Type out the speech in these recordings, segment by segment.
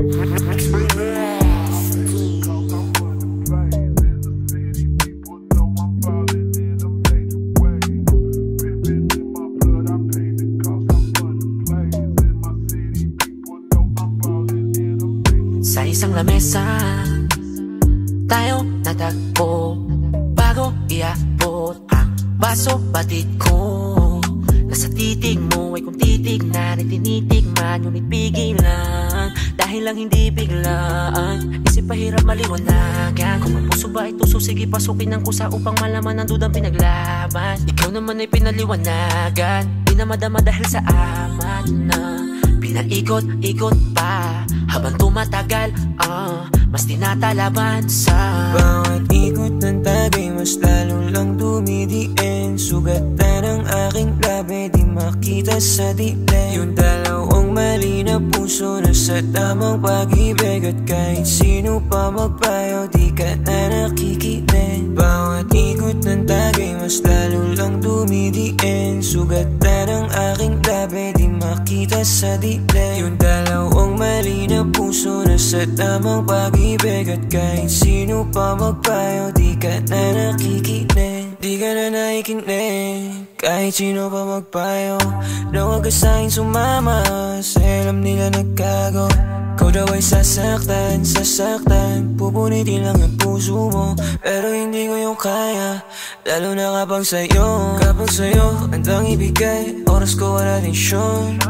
Sa isang lamesa tayo natagpo, bago iabot ang baso batid ko. Nasa titig mo ay kung titignan ay tinitigman, ngunit pigilan dahil lang hindi biglaan. Isip pahirap maliwanagan, kung ang puso ba ay tuso, sige pasukin ang kusa upang malaman ang dudang pinaglaban. Ikaw naman ay pinaliwanagan, di na madama dahil sa amat na pinaikot-ikot pa habang tumatagal, mas tinatalaban sa bawat ikot ng tagay, mas lalo lang dumidiin. Sugatan ang aking labi, di makita sa dilim. Yung dalawang mali na puso na sa tamang pag-ibig, at kahit sino pa magpayo, di ka na nakikinig. Bawat ikot ng tagay, mas lalo lang dumidiin. Sugatan ang aking labi, di makita sa dilim. Yung dalawang mali na puso na sa tamang pag-ibig, at kahit sino pa magpayo, di ka na nakikinig. Di ka na nakikinig, kahit sino pa magpayo. Na huwag ka sa'kin sumama, sa alam nila nagkago. Ikaw daw ay sasaktan, sasaktan, pupunitin lang yung puso mo, pero hindi ko yung kaya. Lalo na kapag sa'yo andang ibigay, oras ko wala tensyon.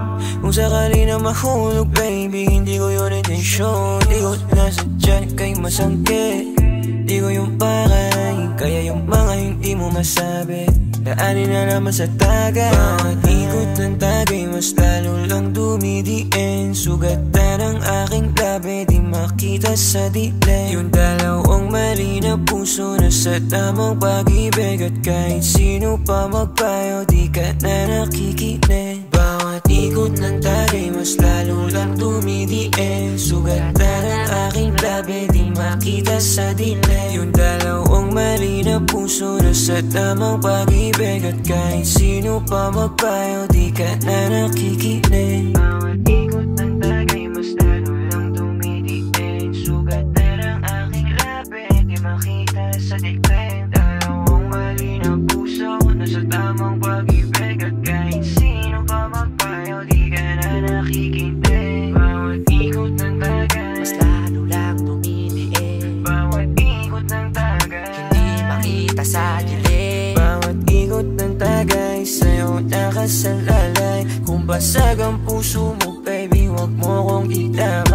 Kung sakali na mahulog baby, hindi ko yun intensyon. Di ko nasadya kay masangkit, di ko yung pakay, kaya yung mga hindi mo masabi, daanin na naman sa tagay. Bawat ikot ng tagay, mas lalo lang dumidiin. Sugatan ang aking labi, di makita sa dilim. Yung dalawang mali na puso na sa tamang pag-ibig, at kahit sino pa magpayo, di ka na nakikinig. Bawat ikot ng tagay, mas lalo lang dumidiin. Sugatan ang aking labi, di makita sa dilim. Yung dalawang mali na puso na sa tamang pag-ibig, at kahit sino pa magpayo, di ka na nakikinig. Bawat ikot ng tagay, mas lalo lang dumidiin. Sugatan ang aking labi, di makita sa dilim. Dalawang mali na puso na sa tamang pag-ibig, at kahit sino pa magpayo, di ka na nakikinig. Bawat ikot ng tagay, mas lalo lang dumidiin. bawat ikot ng tagay, hindi makita sa dilim. bawat ikot ng tagay, sa'yo nakasalalay. Kung basag ang puso mo baby, wag mo kong idamay.